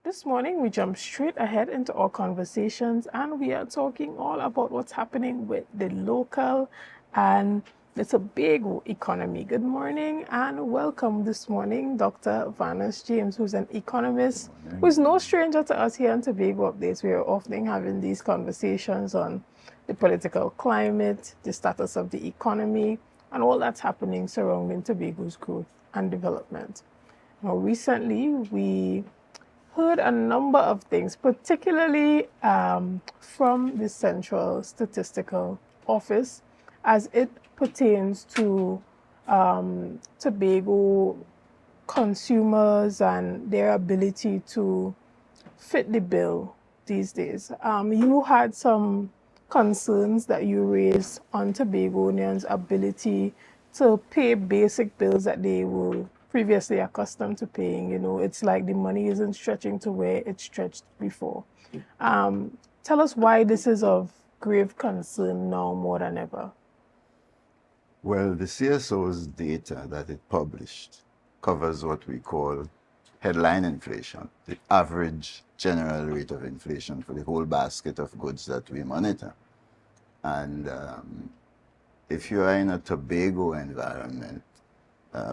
This morning, we jump straight ahead into our conversations and we are talking all about what's happening with the local and the Tobago economy. Good morning and welcome this morning, Dr. Vanus James, who's an economist who's no stranger to us here on Tobago Updates. We are often having these conversations on the political climate, the status of the economy, and all that's happening surrounding Tobago's growth and development. Now, recently, we heard a number of things, particularly from the Central Statistical Office as it pertains to Tobago consumers and their ability to fit the bill these days. You had some concerns that you raised on Tobagonians' ability to pay basic bills that they were previously accustomed to paying. You know, it's like the money isn't stretching to where it stretched before. Tell us why this is of grave concern now more than ever. Well, the CSO's data that it published covers what we call headline inflation, the average general rate of inflation for the whole basket of goods that we monitor. And if you are in a Tobago environment,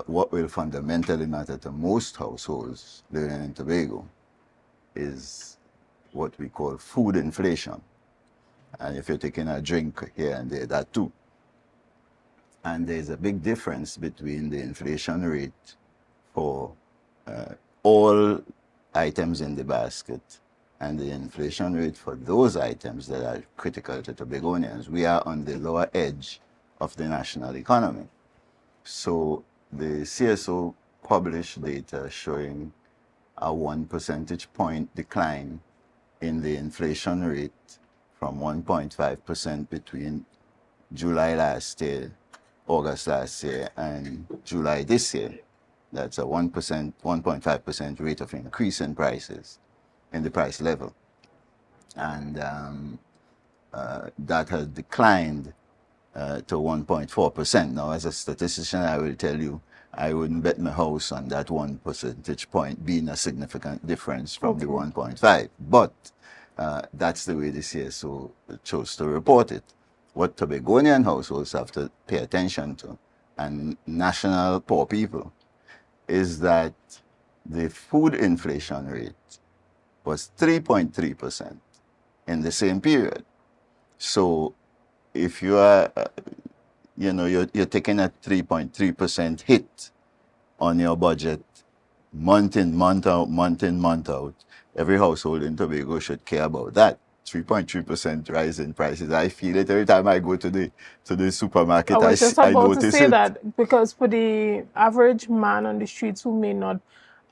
what will fundamentally matter to most households living in Tobago is what we call food inflation. And if you're taking a drink here and there, that too. And there's a big difference between the inflation rate for all items in the basket and the inflation rate for those items that are critical to Tobagonians. We are on the lower edge of the national economy. So the CSO published data showing a 1 percentage point decline in the inflation rate from 1.5% between July last year, August last year, and July this year. That's a 1%, 1.5% rate of increase in prices, in the price level. And that has declined to 1.4%. Now, as a statistician, I will tell you, I wouldn't bet my house on that 1 percentage point being a significant difference from the 1.5. But that's the way the CSO chose to report it. What Tobagonian households have to pay attention to, and national poor people, is that the food inflation rate was 3.3% in the same period. So if you are, you're taking a 3.3% hit on your budget month in, month out, month in, month out, every household in Tobago should care about that. 3.3% rise in prices. I feel it every time I go to the supermarket. I was just about to say it. that, because for the average man on the streets who may not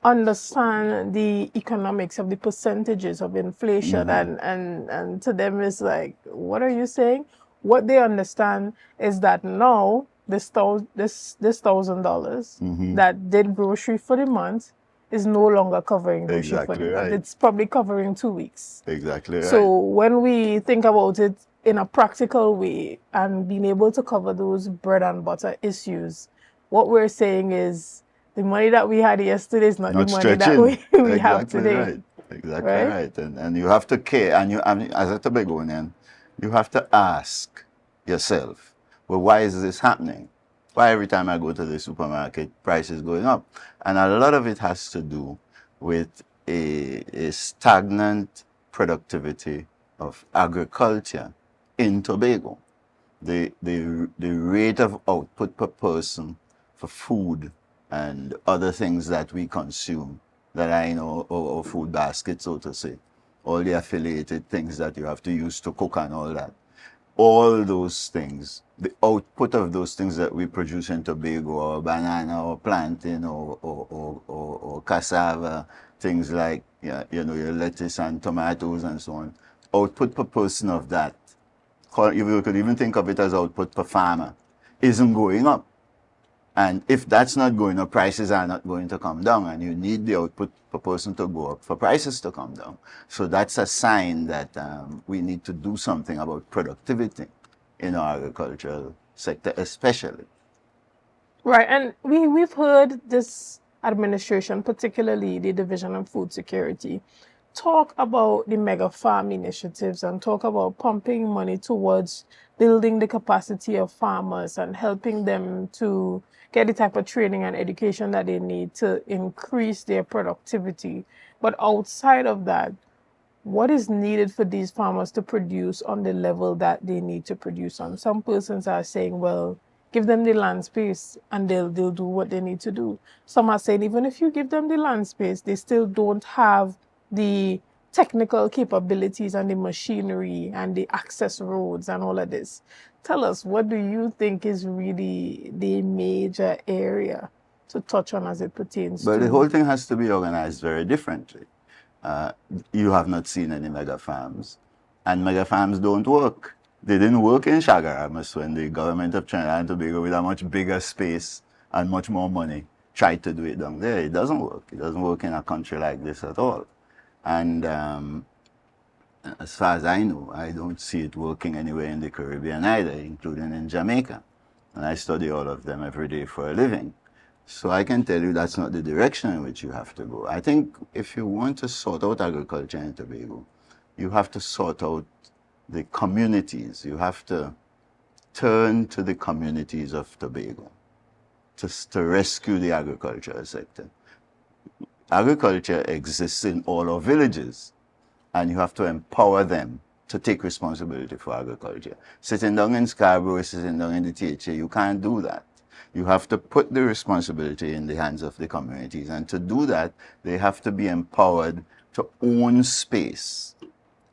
understand the economics of the percentages of inflation, and to them it's like, what are you saying? What they understand is that now this $1,000 that did grocery for the month is no longer covering grocery for the month. Right. It's probably covering 2 weeks. Exactly right. So when we think about it in a practical way and being able to cover those bread and butter issues, what we're saying is the money that we had yesterday is not the money that we have today. Right. Exactly right. And you have to care. And as a Tobagonian, you have to ask yourself, well, why is this happening? Why every time I go to the supermarket, price is going up? And a lot of it has to do with a stagnant productivity of agriculture in Tobago. The rate of output per person for food and other things that we consume that are in our food basket, so to say, all the affiliated things that you have to use to cook and all that. All those things, the output of those things that we produce in Tobago, or banana, or plantain, or cassava, things like your lettuce and tomatoes and so on, output per person of that, you could even think of it as output per farmer, isn't going up. And if that's not going up, prices are not going to come down, and you need the output per person to go up for prices to come down. So that's a sign that we need to do something about productivity in our agricultural sector, especially. Right, and we've heard this administration, particularly the Division of Food Security, talk about the mega farm initiatives and talk about pumping money towards building the capacity of farmers and helping them to get the type of training and education that they need to increase their productivity. But outside of that, what is needed for these farmers to produce on the level that they need to produce on? Some persons are saying, well, give them the land space and they'll do what they need to do. Some are saying even if you give them the land space, they still don't have the technical capabilities and the machinery and the access roads and all of this. Tell us, what do you think is really the major area to touch on as it pertains But to? the whole thing has to be organized very differently. You have not seen any mega farms, and mega farms don't work. They didn't work in Shagaramas when the government of Trinidad and Tobago, with a much bigger space and much more money, tried to do it down there. It doesn't work. It doesn't work in a country like this at all. And as far as I know, I don't see it working anywhere in the Caribbean either, including in Jamaica. And I study all of them every day for a living. So I can tell you that's not the direction in which you have to go. I think if you want to sort out agriculture in Tobago, you have to sort out the communities. You have to turn to the communities of Tobago to rescue the agricultural sector. Agriculture exists in all our villages, and you have to empower them to take responsibility for agriculture. Sitting down in Scarborough, sitting down in the THA, you can't do that. You have to put the responsibility in the hands of the communities. And to do that, they have to be empowered to own space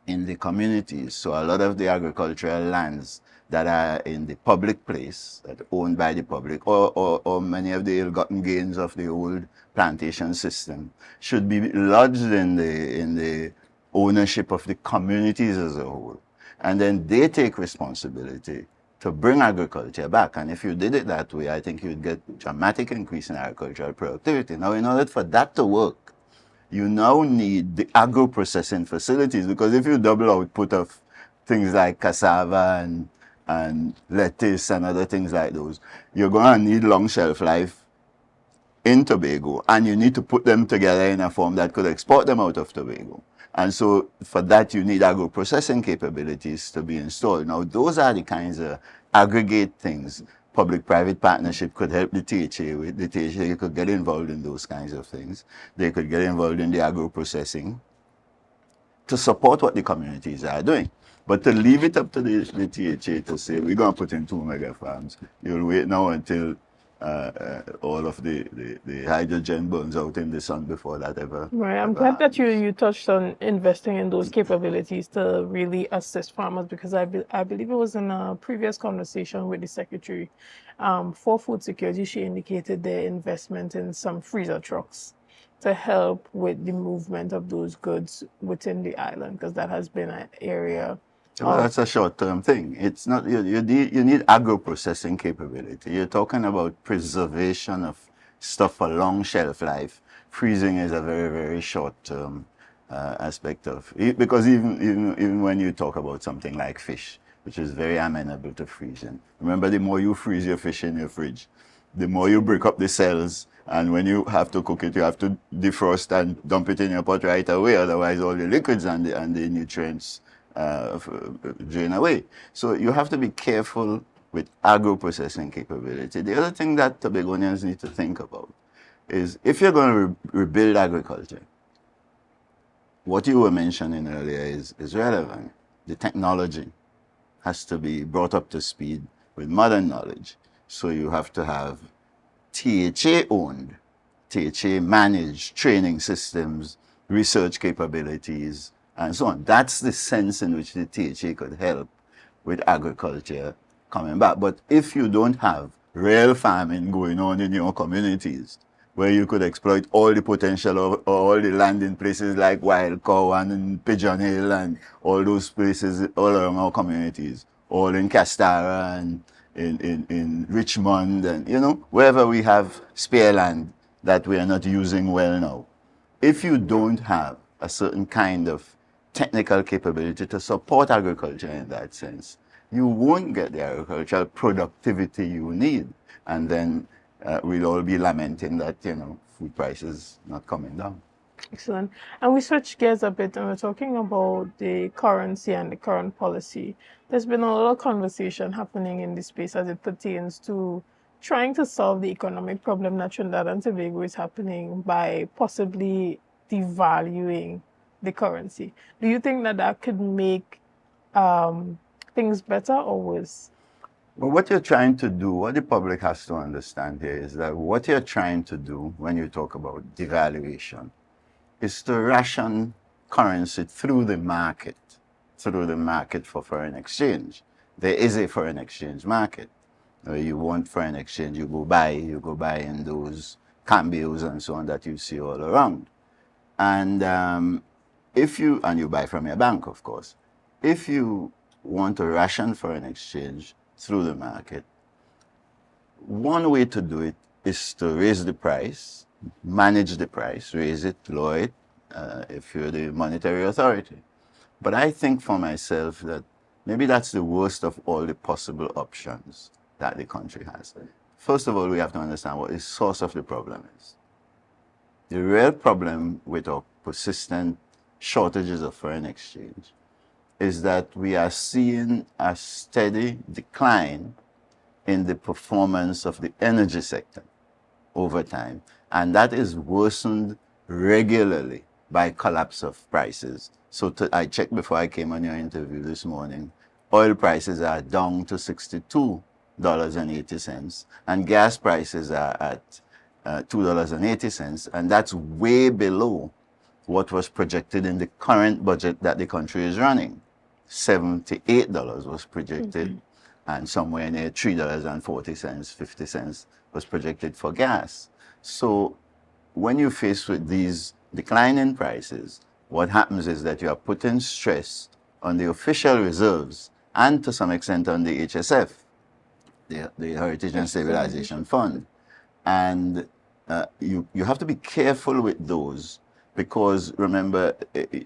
in the communities. So a lot of the agricultural lands that are in the public place, that are owned by the public, or many of the ill-gotten gains of the old plantation system, should be lodged in the ownership of the communities as a whole. And then they take responsibility to bring agriculture back. And if you did it that way, I think you'd get a dramatic increase in agricultural productivity. Now, in order for that to work, you now need the agro-processing facilities, because if you double output of things like cassava and lettuce and other things like those, you're going to need long shelf life in Tobago, and you need to put them together in a form that could export them out of Tobago. And so for that, you need agro-processing capabilities to be installed. Now, those are the kinds of aggregate things public-private partnership could help the THA with. The THA could get involved in those kinds of things. They could get involved in the agro-processing to support what the communities are doing. But to leave it up to the THA to say, we're going to put in 2 mega farms, you'll wait now until all of the hydrogen burns out in the sun before that ever. Right. I'm ever glad that happens. you touched on investing in those capabilities to really assist farmers, because I believe it was in a previous conversation with the secretary for food security. She indicated their investment in some freezer trucks to help with the movement of those goods within the island, because that has been an area. Well, that's a short-term thing. It's not, you need agro-processing capability. You're talking about preservation of stuff for long shelf life. Freezing is a very, very short-term aspect of it, because even when you talk about something like fish, which is very amenable to freezing. Remember, the more you freeze your fish in your fridge, the more you break up the cells, and when you have to cook it, you have to defrost and dump it in your pot right away. Otherwise, all the liquids and the nutrients drain away. So you have to be careful with agro-processing capability. The other thing that Tobagonians need to think about is, if you're going to rebuild agriculture, what you were mentioning earlier is relevant. The technology has to be brought up to speed with modern knowledge. So you have to have THA-owned, THA-managed training systems, research capabilities, and so on. That's the sense in which the THA could help with agriculture coming back. But if you don't have real farming going on in your communities, where you could exploit all the potential of all the land in places like Wild Cow and in Pigeon Hill and all those places all around our communities, all in Castara and in Richmond, and wherever we have spare land that we are not using well now. If you don't have a certain kind of technical capability to support agriculture in that sense, you won't get the agricultural productivity you need. And then we'll all be lamenting that, food prices not coming down. Excellent. And we switch gears a bit and we're talking about the currency and the current policy. There's been a lot of conversation happening in this space as it pertains to trying to solve the economic problem that Trinidad and Tobago is happening by possibly devaluing the currency. Do you think that that could make things better or worse? But what you're trying to do, what the public has to understand here is that what you're trying to do when you talk about devaluation is to ration currency through the market for foreign exchange. There is a foreign exchange market. You want foreign exchange, you go buy in those cambios and so on that you see all around. And and you buy from your bank, of course. If you want to ration foreign exchange through the market, one way to do it is to raise the price, manage the price, raise it, lower it, if you're the monetary authority. But I think for myself that maybe that's the worst of all the possible options that the country has. First of all, we have to understand what the source of the problem is. The real problem with our persistent shortages of foreign exchange is that we are seeing a steady decline in the performance of the energy sector over time. And that is worsened regularly by collapse of prices. So I checked before I came on your interview this morning, oil prices are down to $62.80 and gas prices are at $2.80, and that's way below what was projected in the current budget that the country is running. $78 was projected, and somewhere near $3.40, 50 cents was projected for gas. So when you're faced with these declining prices, what happens is that you are putting stress on the official reserves and to some extent on the HSF, the Heritage and Stabilization Fund. And you have to be careful with those, because remember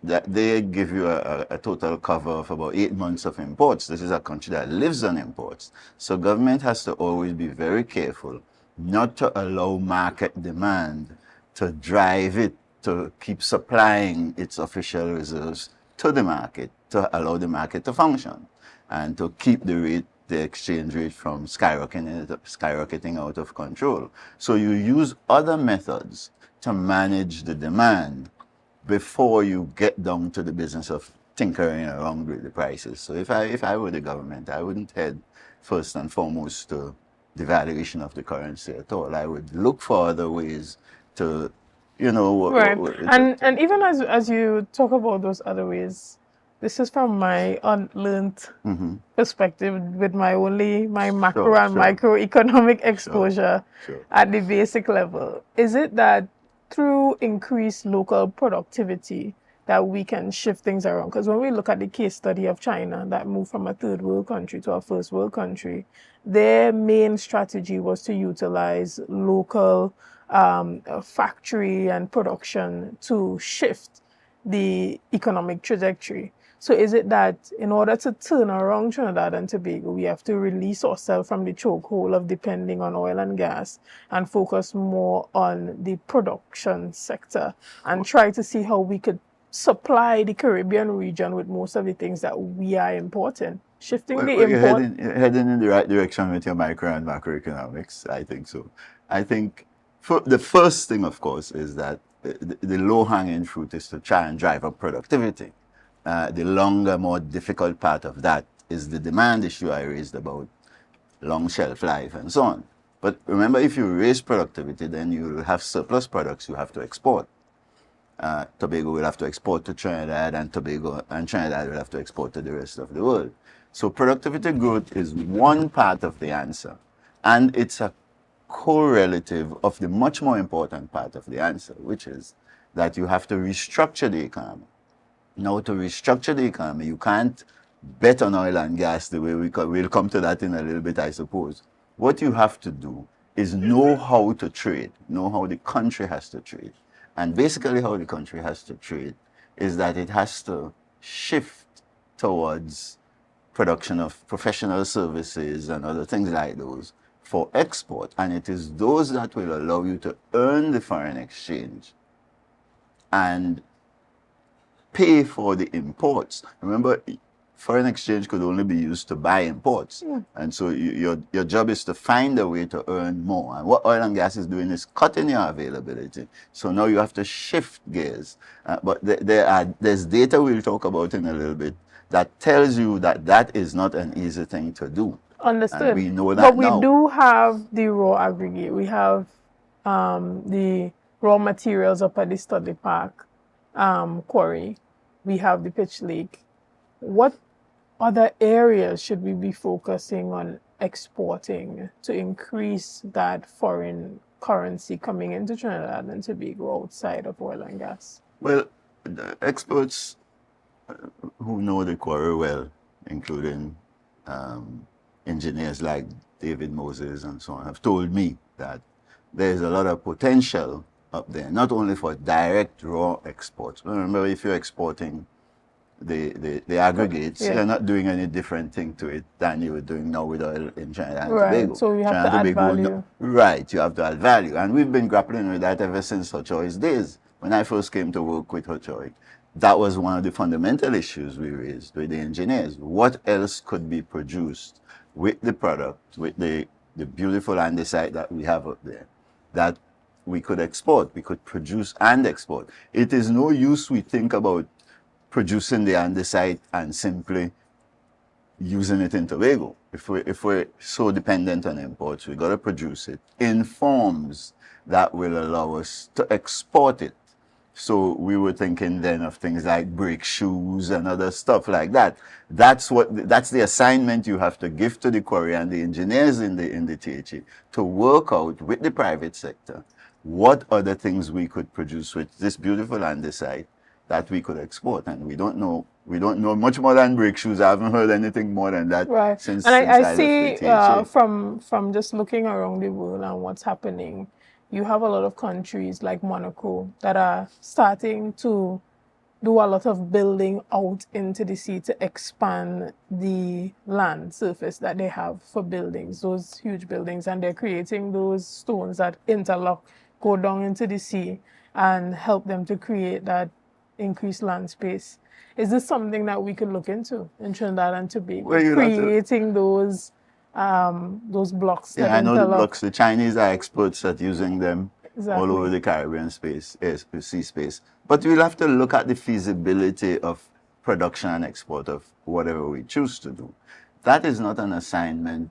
that they give you a total cover of about 8 months of imports. This is a country that lives on imports. So government has to always be very careful not to allow market demand to drive it to keep supplying its official reserves to the market, to allow the market to function and to keep the exchange rate from skyrocketing out of control. So you use other methods to manage the demand before you get down to the business of tinkering around with the prices. So if I were the government, I wouldn't head first and foremost to devaluation of the currency at all. I would look for other ways to, Right. And even as you talk about those other ways, this is from my unlearned perspective with my macro and microeconomic exposure at the basic level. Is it that through increased local productivity that we can shift things around? Because when we look at the case study of China that moved from a third world country to a first world country, their main strategy was to utilize local factory and production to shift the economic trajectory. So is it that in order to turn around Trinidad and Tobago, we have to release ourselves from the chokehold of depending on oil and gas and focus more on the production sector and try to see how we could supply the Caribbean region with most of the things that we are importing? You're heading in the right direction with your micro and macroeconomics. I think so. I think the first thing, of course, is that the low-hanging fruit is to try and drive up productivity. The longer, more difficult part of that is the demand issue I raised about long shelf life and so on. But remember, if you raise productivity, then you will have surplus products you have to export. Tobago will have to export to Trinidad, and Trinidad will have to export to the rest of the world. So productivity growth is one part of the answer, and it's a correlative of the much more important part of the answer, which is that you have to restructure the economy. Now, to restructure the economy, you can't bet on oil and gas the way we'll come to that in a little bit, I suppose. What you have to do is know how to trade, know how the country has to trade. And basically how the country has to trade is that it has to shift towards production of professional services and other things like those for export. And it is those that will allow you to earn the foreign exchange and pay for the imports. Remember, foreign exchange could only be used to buy imports. And so your job is to find a way to earn more. And what oil and gas is doing is cutting your availability. So now you have to shift gears. But there's data we'll talk about in a little bit that tells you that that is not an easy thing to do. Understood. And we know that but we now. do have the raw aggregate. We have the raw materials up at the Studley Park quarry. We have the Pitch Lake. What other areas should we be focusing on exporting to increase that foreign currency coming into Trinidad and Tobago outside of oil and gas? Well, the experts who know the quarry well, including engineers like David Moses and so on, have told me that there's a lot of potential up there, not only for direct raw exports. Remember, if you're exporting the aggregates, you're not doing any different thing to it than you were doing now with oil in Trinidad and Tobago. So you have to add value. Right, you have to add value. And we've been grappling with that ever since Hochoi's days. When I first came to work with Hochoi, that was one of the fundamental issues we raised with the engineers. What else could be produced with the product, with the beautiful andesite that we have up there, that we could export, we could produce and export? It is no use we think about producing the andesite and simply using it in Tobago. If we're so dependent on imports, we got to produce it in forms that will allow us to export it. So we were thinking then of things like brake shoes and other stuff like that. That's the assignment you have to give to the quarry and the engineers in the THE to work out with the private sector what other things we could produce with this beautiful andesite that we could export. And we don't know much more than brake shoes. I haven't heard anything more than that since I see from just looking around the world and what's happening, you have a lot of countries like Monaco that are starting to do a lot of building out into the sea to expand the land surface that they have for buildings, those huge buildings, and they're creating those stones that interlock, go down into the sea and help them to create that increased land space. Is this something that we could look into in Trinidad and Tobago, creating those blocks? Yeah, I know the blocks. The Chinese are experts at using them all over the Caribbean sea space. But we'll have to look at the feasibility of production and export of whatever we choose to do. That is not an assignment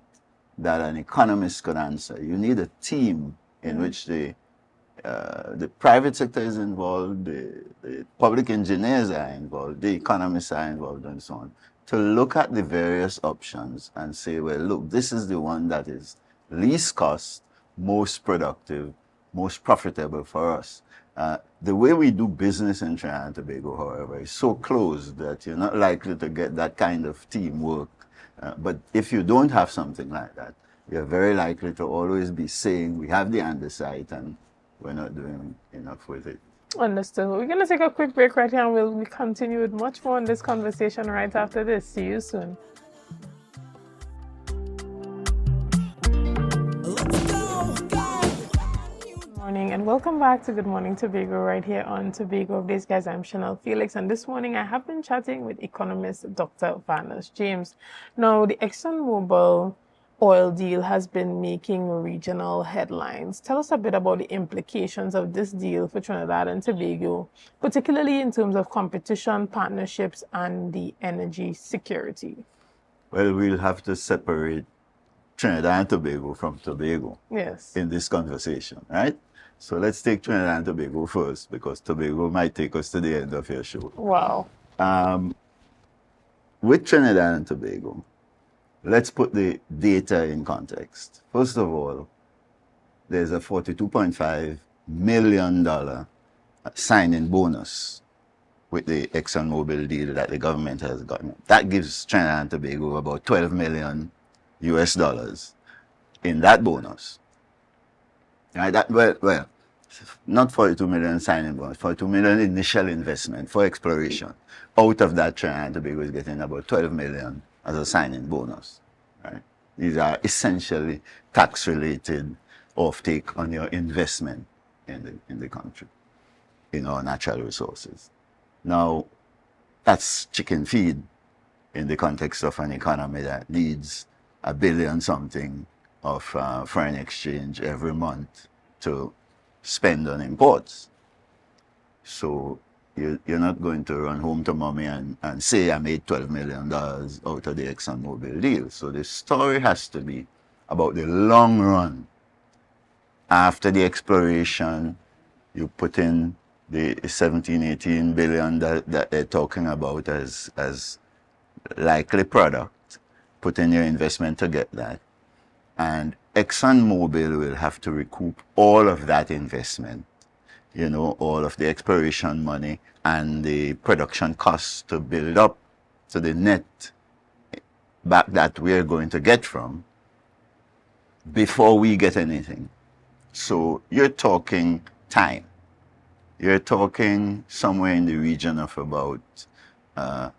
that an economist could answer. You need a team in which the private sector is involved, the public engineers are involved, the economists are involved, and so on, to look at the various options and say, well, look, this is the one that is least cost, most productive, most profitable for us. The way we do business in Trinidad and Tobago, however, is so closed that you're not likely to get that kind of teamwork. But if you don't have something like that, you're very likely to always be saying, we have the andesite and we're not doing enough with it. Understood. We're going to take a quick break right here and we'll continue with much more in this conversation right after this. See you soon. Good morning and welcome back to Good Morning Tobago right here on Tobago Updates. Guys, I'm Shenell Felix and this morning I have been chatting with economist Dr. Vanus James. Now, the ExxonMobil oil deal has been making regional headlines. Tell us a bit about the implications of this deal for Trinidad and Tobago, particularly in terms of competition, partnerships, and the energy security. Well, we'll have to separate Trinidad and Tobago from Tobago in this conversation, right? So let's take Trinidad and Tobago first, because Tobago might take us to the end of your show. Wow. With Trinidad and Tobago, let's put the data in context. First of all, there's a $42.5 million signing bonus with the ExxonMobil deal that the government has gotten. That gives Trinidad and Tobago about $12 million US in that bonus. Right? Well, not 42 million signing bonus, 42 million initial investment for exploration. Out of that, Trinidad and Tobago is getting about 12 million as a signing bonus. Right? These are essentially tax-related offtake on your investment in the country. in our natural resources. Now, that's chicken feed in the context of an economy that needs $1 billion something of foreign exchange every month to spend on imports. So you're not going to run home to mommy and say I made $12 million out of the ExxonMobil deal. So the story has to be about the long run. After the exploration, you put in the 17, 18 billion that they're talking about as likely product, put in your investment to get that. And ExxonMobil will have to recoup all of that investment, you know, all of the exploration money and the production costs to build up to the net back that we're going to get from before we get anything. So you're talking time. You're talking somewhere in the region of about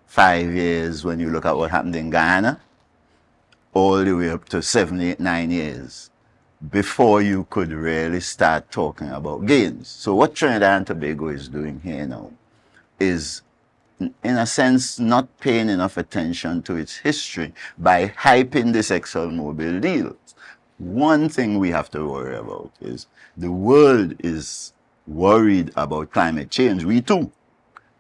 5 years when you look at what happened in Guyana, all the way up to 7, 8, 9 years before you could really start talking about gains. So what Trinidad and Tobago is doing here now is, in a sense, not paying enough attention to its history by hyping this ExxonMobil deal. One thing we have to worry about is the world is worried about climate change. We too.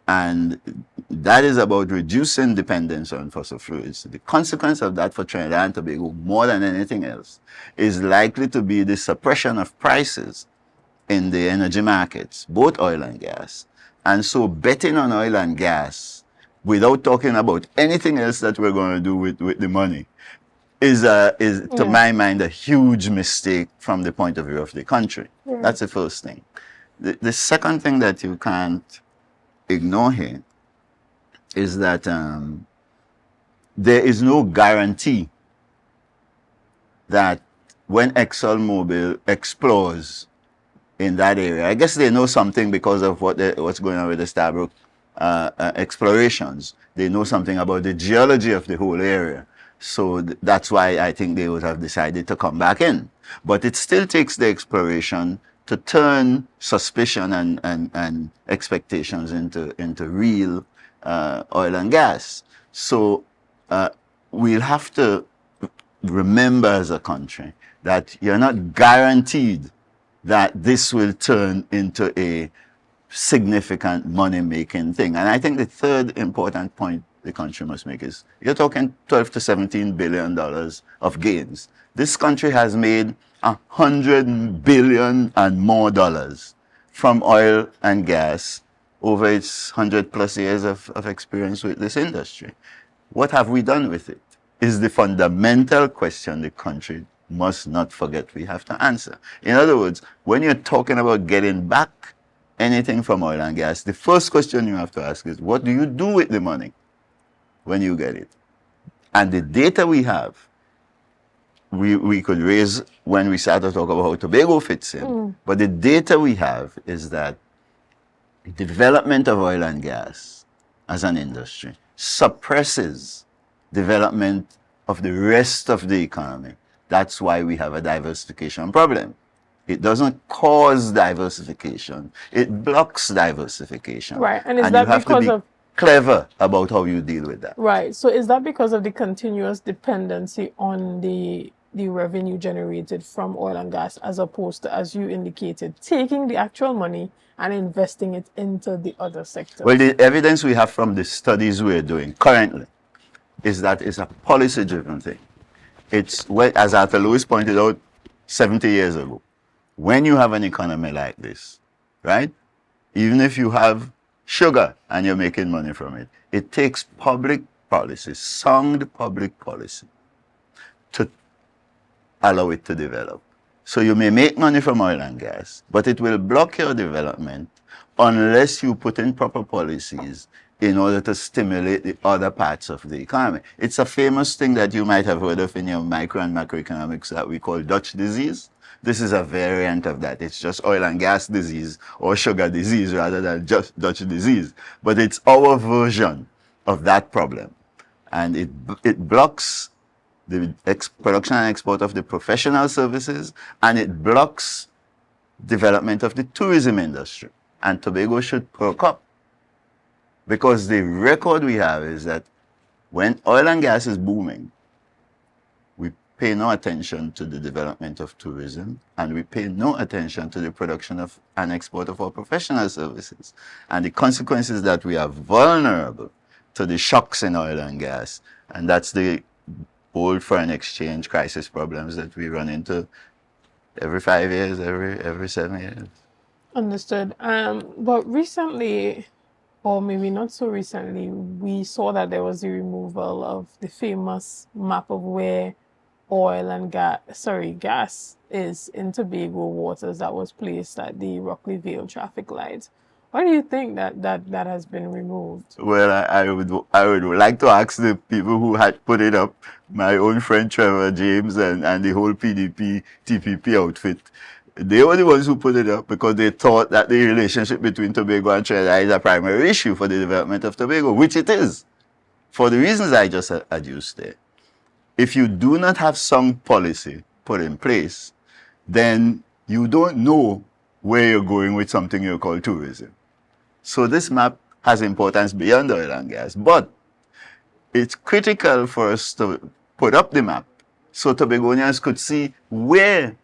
And that is about reducing dependence on fossil fuels. The consequence of that for Trinidad and Tobago, more than anything else, is likely to be the suppression of prices in the energy markets, both oil and gas. And so betting on oil and gas without talking about anything else that we're going to do with the money is to my mind, a huge mistake from the point of view of the country. Yeah. That's the first thing. The second thing that you can't ignore here is that there is no guarantee that when ExxonMobil explores in that area, I guess they know something because of what's going on with the Stabroek explorations. They know something about the geology of the whole area. So that's why I think they would have decided to come back in. But it still takes the exploration to turn suspicion and expectations into real oil and gas. So we'll have to remember as a country that you're not guaranteed that this will turn into a significant money-making thing. And I think the third important point the country must make is, you're talking 12 to 17 billion dollars of gains. This country has made 100 billion and more dollars from oil and gas over its 100+ years of experience with this industry. What have we done with it? Is the fundamental question the country must not forget we have to answer. In other words, when you're talking about getting back anything from oil and gas, the first question you have to ask is, what do you do with the money when you get it? And the data we have, we could raise when we start to talk about how Tobago fits in. But the data we have is that development of oil and gas as an industry suppresses development of the rest of the economy. That's why we have a diversification problem. It doesn't cause diversification. It blocks diversification. Right. And is that because of clever about how you deal with that? Right. So is that because of the continuous dependency on the revenue generated from oil and gas, as opposed to, as you indicated, taking the actual money and investing it into the other sectors? Well, the evidence we have from the studies we're doing currently is that it's a policy-driven thing. It's, as Arthur Lewis pointed out 70 years ago, when you have an economy like this, right, even if you have sugar and you're making money from it, it takes public policy, sound public policy, to allow it to develop. So you may make money from oil and gas, but it will block your development unless you put in proper policies in order to stimulate the other parts of the economy. It's a famous thing that you might have heard of in your micro and macroeconomics that we call Dutch disease. This is a variant of that. It's just oil and gas disease or sugar disease rather than just Dutch disease. But it's our version of that problem. And it blocks the production and export of the professional services, and it blocks development of the tourism industry. and Tobago should perk up. Because the record we have is that when oil and gas is booming, we pay no attention to the development of tourism, and we pay no attention to the production of and export of our professional services. And the consequences that we are vulnerable to the shocks in oil and gas, and that's the old foreign exchange crisis problems that we run into every 5 years, every 7 years. Understood. But recently, or maybe not so recently, we saw that there was the removal of the famous map of where oil and gas is in Tobago waters that was placed at the Rockley Vale traffic lights. Why do you think that has been removed? Well, I would like to ask the people who had put it up, my own friend Trevor James and the whole PDP TPP outfit. They were the ones who put it up because they thought that the relationship between Tobago and Trinidad is a primary issue for the development of Tobago, which it is, for the reasons I just adduced there. If you do not have some policy put in place, then you don't know where you're going with something you call tourism. So this map has importance beyond oil and gas, but it's critical for us to put up the map so Tobagonians could see where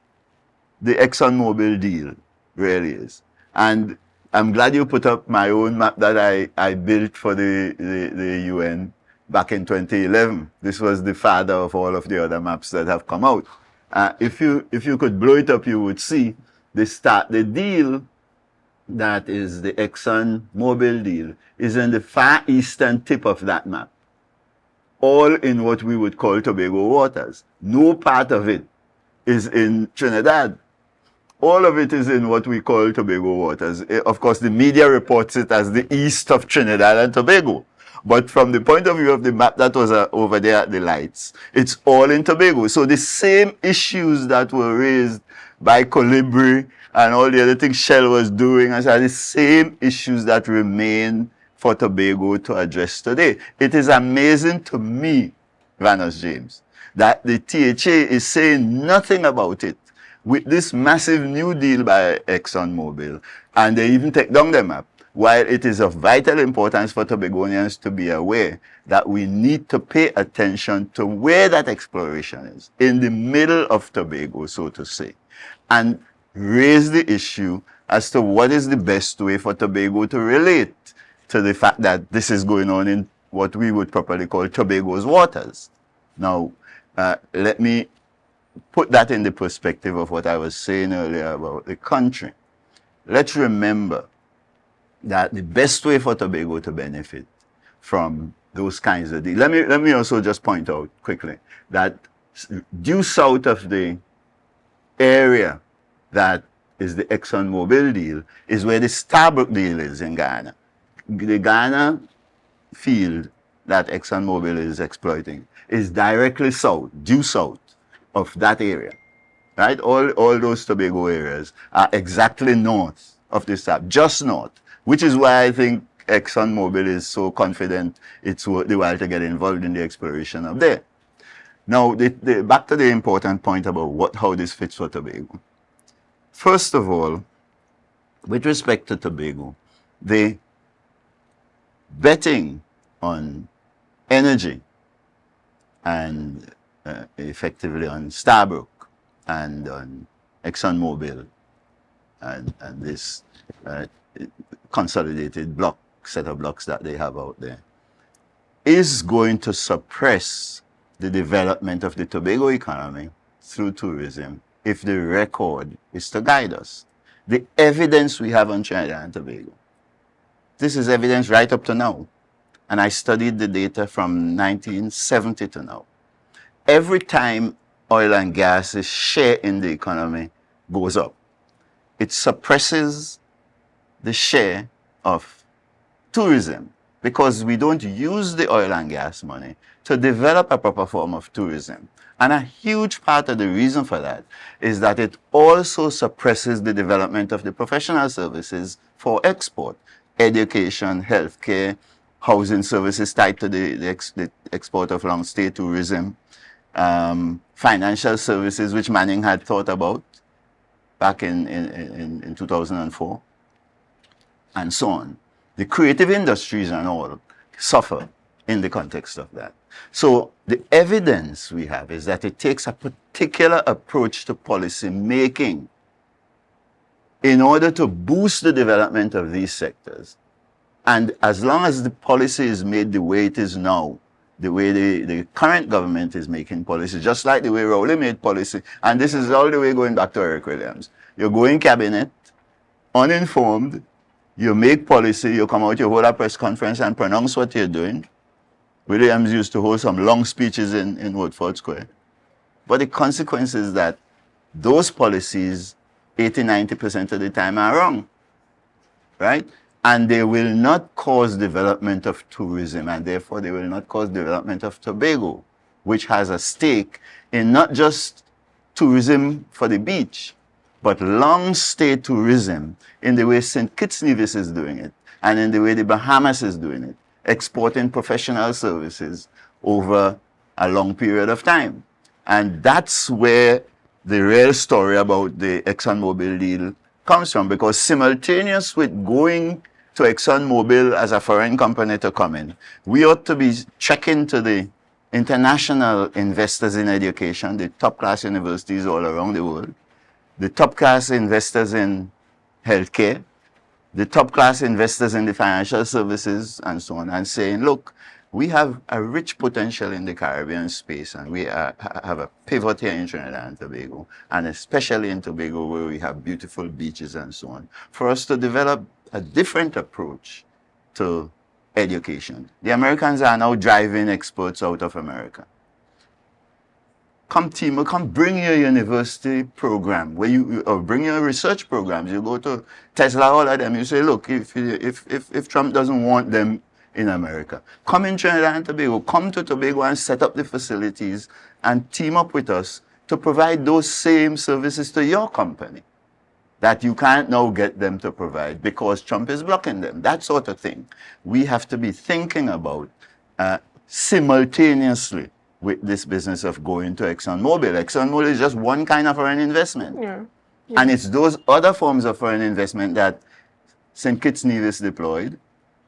the ExxonMobil deal really is. And I'm glad you put up my own map that I built for the UN back in 2011. This was the father of all of the other maps that have come out. If you could blow it up, you would see the deal that is the ExxonMobil deal is in the far eastern tip of that map, all in what we would call Tobago waters. No part of it is in Trinidad. All of it is in what we call Tobago waters. Of course, the media reports it as the east of Trinidad and Tobago. But from the point of view of the map that was over there at the lights, it's all in Tobago. So the same issues that were raised by Colibri and all the other things Shell was doing are the same issues that remain for Tobago to address today. It is amazing to me, Vanus James, that the THA is saying nothing about it with this massive new deal by ExxonMobil, and they even take down the map, while it is of vital importance for Tobagonians to be aware that we need to pay attention to where that exploration is, in the middle of Tobago, so to say, and raise the issue as to what is the best way for Tobago to relate to the fact that this is going on in what we would properly call Tobago's waters. Now, let me put that in the perspective of what I was saying earlier about the country. Let's remember that the best way for Tobago to benefit from those kinds of deals. Let me also just point out quickly that due south of the area that is the ExxonMobil deal is where the Starbrook deal is in Ghana. The Ghana field that ExxonMobil is exploiting is directly south, due south of that area, right? All those Tobago areas are exactly north of the Stab, just north, which is why I think ExxonMobil is so confident it's worth the while to get involved in the exploration up there. Now, back to the important point about how this fits for Tobago. First of all, with respect to Tobago, the betting on energy and effectively on Starbrook and on ExxonMobil and this consolidated set of blocks that they have out there is going to suppress the development of the Tobago economy through tourism if the record is to guide us. The evidence we have on Trinidad and Tobago, this is evidence right up to now, and I studied the data from 1970 to now. Every time oil and gas's share in the economy goes up, it suppresses the share of tourism because we don't use the oil and gas money to develop a proper form of tourism. And a huge part of the reason for that is that it also suppresses the development of the professional services for export, education, healthcare, housing services tied to the export of long-stay tourism, financial services, which Manning had thought about back in 2004. and so on. The creative industries and all suffer in the context of that. So the evidence we have is that it takes a particular approach to policy making in order to boost the development of these sectors. And as long as the policy is made the way it is now, the way the current government is making policy, just like the way Rowley made policy, and this is all the way going back to Eric Williams. You go in cabinet, uninformed, you make policy, you come out, you hold a press conference and pronounce what you're doing. Williams used to hold some long speeches in Woodford Square. But the consequence is that those policies, 80–90% of the time, are wrong, right? And they will not cause development of tourism, and therefore they will not cause development of Tobago, which has a stake in not just tourism for the beach, but long-stay tourism in the way St. Kitts Nevis is doing it, and in the way the Bahamas is doing it, exporting professional services over a long period of time. And that's where the real story about the ExxonMobil deal comes from, because simultaneous with going to ExxonMobil as a foreign company to come in, we ought to be checking to the international investors in education, the top-class universities all around the world, the top-class investors in healthcare, the top-class investors in the financial services, and so on, and saying, look, we have a rich potential in the Caribbean space, and we have a pivot here in Trinidad and Tobago, and especially in Tobago, where we have beautiful beaches and so on, for us to develop a different approach to education. The Americans are now driving experts out of America. Come team, come bring your university program, or bring your research programs. You go to Tesla, all of them, you say, look, if Trump doesn't want them in America, come in Trinidad and Tobago, come to Tobago and set up the facilities and team up with us to provide those same services to your company that you can't now get them to provide because Trump is blocking them. That sort of thing. We have to be thinking about simultaneously with this business of going to ExxonMobil. ExxonMobil is just one kind of foreign investment. Yeah. And it's those other forms of foreign investment that St. Kitts Nevis deployed,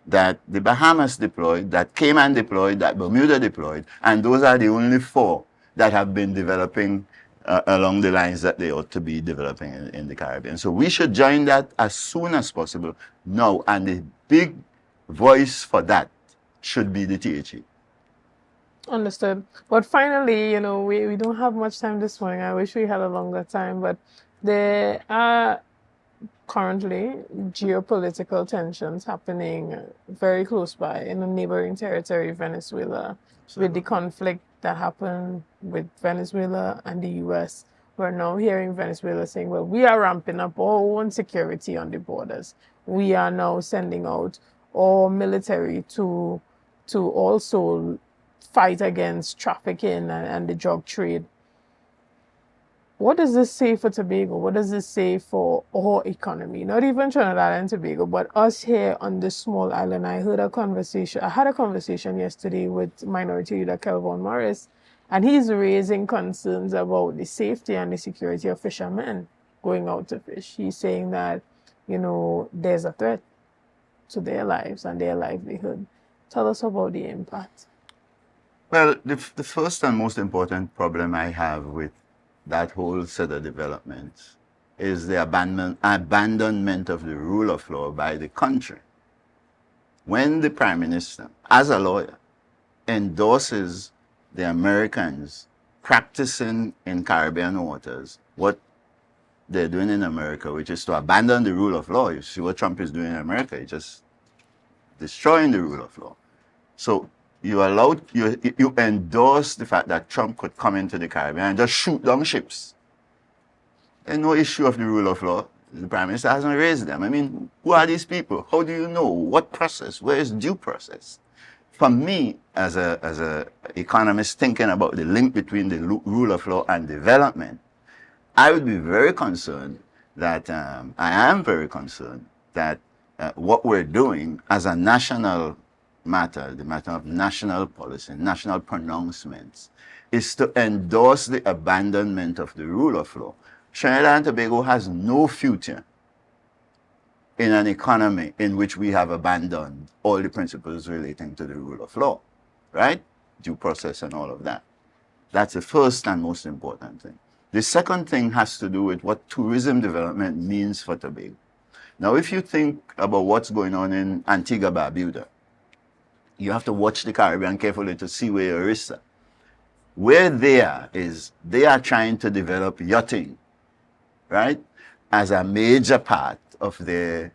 that the Bahamas deployed, that Cayman deployed, that Bermuda deployed, and those are the only 4 that have been developing along the lines that they ought to be developing in the Caribbean. So we should join that as soon as possible now, and the big voice for that should be the THE. Understood. But finally, we don't have much time this morning. I wish we had a longer time, but there are currently geopolitical tensions happening very close by in a neighboring territory, Venezuela, with the conflict that happened with Venezuela and the US. We're now hearing Venezuela saying, well, we are ramping up our own security on the borders. We are now sending out our military to also fight against trafficking and the drug trade. What does this say for Tobago? What does this say for our economy? Not even Trinidad and Tobago, but us here on this small island. I had a conversation yesterday with Minority Leader Kelvin Morris, and he's raising concerns about the safety and the security of fishermen going out to fish. He's saying that, there's a threat to their lives and their livelihood. Tell us about the impact. Well, the first and most important problem I have with that whole set of developments is the abandonment of the rule of law by the country. When the Prime Minister, as a lawyer, endorses the Americans practicing in Caribbean waters what they're doing in America, which is to abandon the rule of law. You see what Trump is doing in America, he's just destroying the rule of law. So you endorse the fact that Trump could come into the Caribbean and just shoot down ships. There's no issue of the rule of law. The Prime Minister hasn't raised them. I mean, who are these people? How do you know? What process? Where is due process? For me, as a economist thinking about the link between the rule of law and development, I would be very concerned that, I am very concerned that what we're doing as a national matter, the matter of national policy, national pronouncements, is to endorse the abandonment of the rule of law. Shenell and Tobago has no future in an economy in which we have abandoned all the principles relating to the rule of law, right? Due process and all of that. That's the first and most important thing. The second thing has to do with what tourism development means for Tobago. Now, if you think about what's going on in Antigua Barbuda, you have to watch the Caribbean carefully to see where your risks are. Where they are trying to develop yachting, right, as a major part of their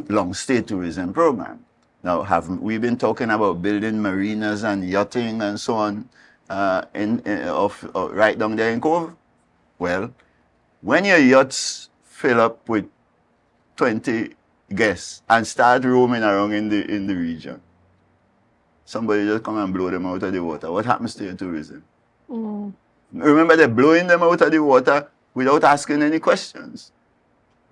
long-stay tourism program. Now, have we been talking about building marinas and yachting and so on right down there in Cove? Well, when your yachts fill up with 20 guests and start roaming around in the region, somebody just come and blow them out of the water. What happens to your tourism? Remember, they're blowing them out of the water without asking any questions.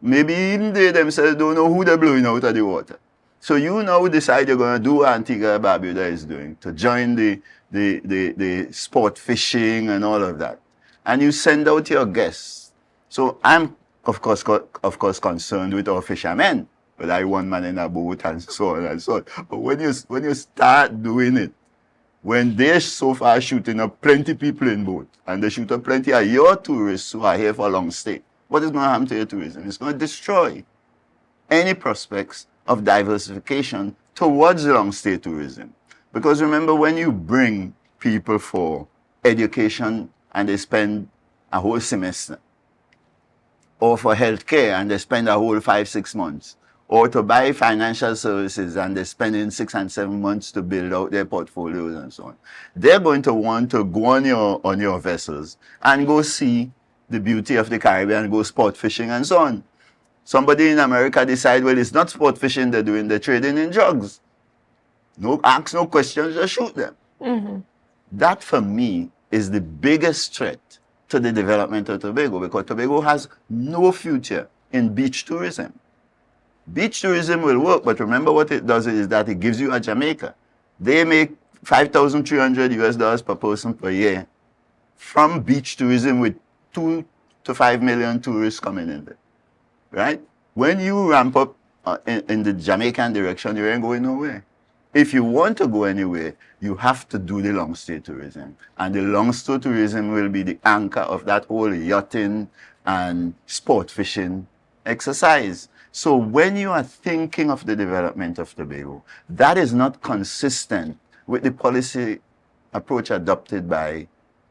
Maybe even they themselves don't know who they're blowing out of the water. So you now decide you're going to do what Antigua Barbuda is doing, to join the sport fishing and all of that. And you send out your guests. So I'm, of course, concerned with our fishermen. But I one man in a boat and so on and so on. But when you start doing it, when they're so far shooting up plenty people in boat, and they shoot up plenty of your tourists who are here for a long stay, what is going to happen to your tourism? It's going to destroy any prospects of diversification towards long stay tourism. Because remember, when you bring people for education and they spend a whole semester, or for healthcare and they spend a whole 5-6 months, or to buy financial services and they're spending 6 and 7 months to build out their portfolios and so on, they're going to want to go on your vessels and go see the beauty of the Caribbean, go sport fishing and so on. Somebody in America decide, well, it's not sport fishing they're doing, they're trading in drugs. No, ask no questions, just shoot them. That, for me, is the biggest threat to the development of Tobago, because Tobago has no future in beach tourism. Beach tourism will work, but remember what it does is that it gives you a Jamaica. They make $5,300 per person per year from beach tourism, with 2 to 5 million tourists coming in there, right? When you ramp up in the Jamaican direction, you ain't going nowhere. If you want to go anywhere, you have to do the long-stay tourism. And the long-stay tourism will be the anchor of that whole yachting and sport fishing exercise. So when you are thinking of the development of Tobago, that is not consistent with the policy approach adopted by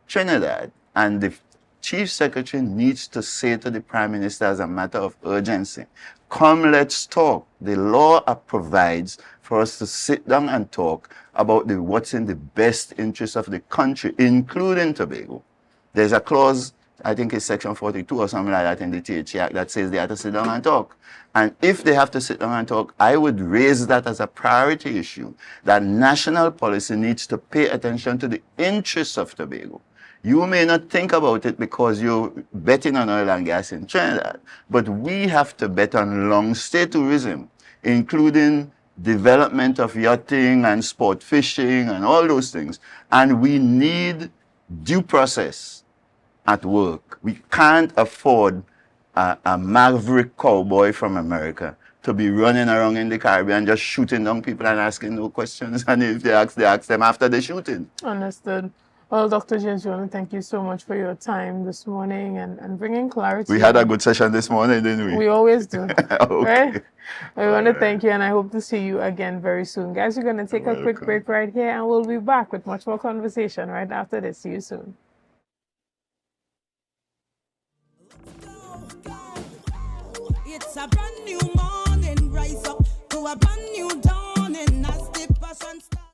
Trinidad. And the Chief Secretary needs to say to the Prime Minister, as a matter of urgency, come, let's talk. The law provides for us to sit down and talk about what's in the best interest of the country, including Tobago. There's a clause, I think it's section 42 or something like that in the THC Act, that says they have to sit down and talk. And if they have to sit down and talk, I would raise that as a priority issue, that national policy needs to pay attention to the interests of Tobago. You may not think about it because you're betting on oil and gas in Trinidad, but we have to bet on long-stay tourism, including development of yachting and sport fishing and all those things. And we need due process at work. We can't afford a maverick cowboy from America to be running around in the Caribbean just shooting down people and asking no questions. And if they ask them after the shooting. Understood. Well, Dr. James, thank you so much for your time this morning and bringing clarity. We had a good session this morning, didn't we? We always do. Okay. Right? I want to thank you, and I hope to see you again very soon. Guys, we're going to take a quick break right here, and we'll be back with much more conversation right after this. See you soon. It's a brand new morning.